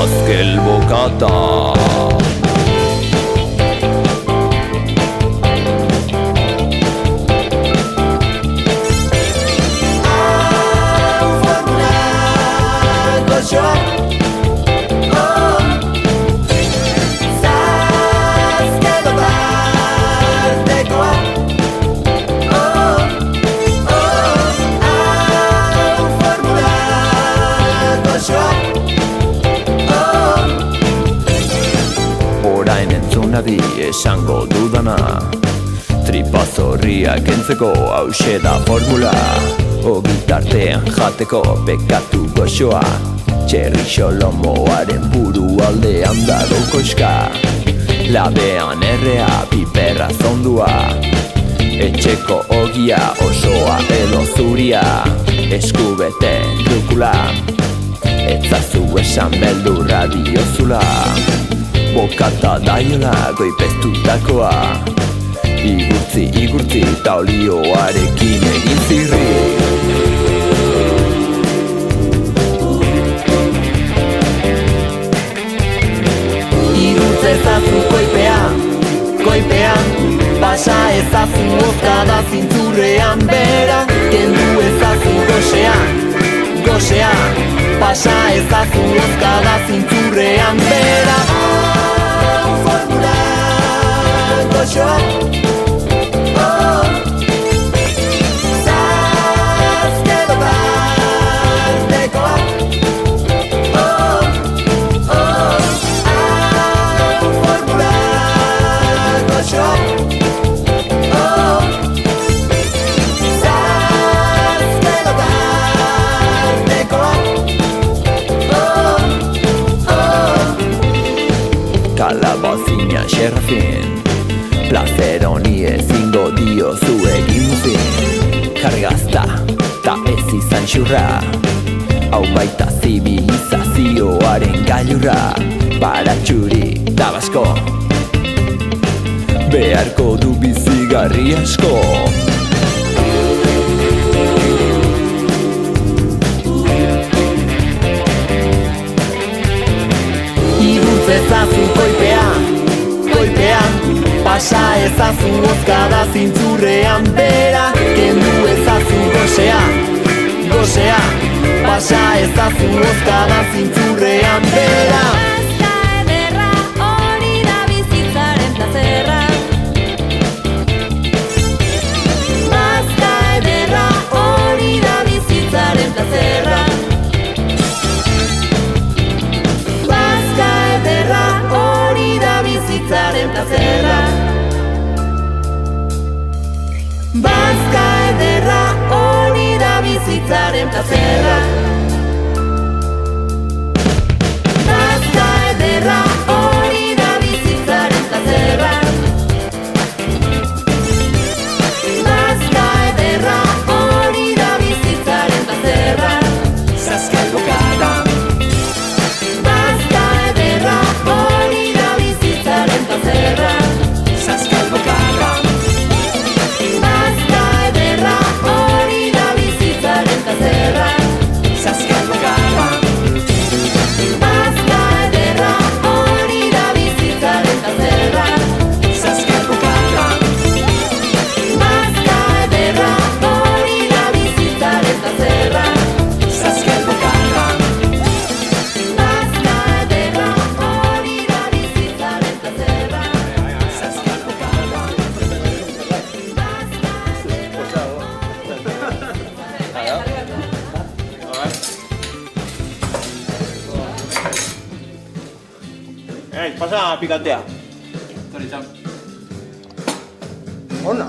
Azken bokata. Nadi esango dudana, tripa zorria kentzeko hause da formula. Ogitartean jateko bekatu goxoa, txerri xolomoaren buru aldean dago koska. Labean errea piperra zondua, etxeko ogia osoa edo zuria. Eskubete dukula, etzazu esan beldurra diozula. Bokata daiola goipeztutakoa, igurtzi eta olioarekin egin zirri. Igurtze ezazu koipean, pasa ezazu ozkada zintzurrean bera. Kendu ezazu goxean, pasa ezazu ozkada zintzurrean bera. Kalabazina xerrafin, placer honi ezingo diozu egin muzin. Kargazta, ta ez izan xurra, hau baita zibilizazioaren gailurra. Baratxuri tabasko, beharko du bizigarri asko. Igurtze ezazu koipean, pasa ezazu ozkada zintzurrean bera. Kendu ezazu goxean, pasa ezazu ozkada zintzurrean bera. Bazka ederra hori da bizitzaren plazerra. Bazka ederra hori da bizitzaren plazerra. Bazka ederra hori da bizitzaren plazerra. Bazka ederra hori da bizitzaren plazerra. Bazka ederra hori da bizitzaren plazerra. Bazka ederra hori da bizitzaren plazerra. Azken bokata. Bazka ederra hori da bizitzaren plazerra. Azken bokata. Bazka ederra hori da bizitzaren plazerra. Azken bokata. Bazka ederra hori da bizitzaren plazerra. Azken bokata. Bazka ederra hori da bizitzaren plazerra. Azken bokata. Bazka ederra hori da bizitzaren plazerra. Pasa pikantea. Torri txam. Ona,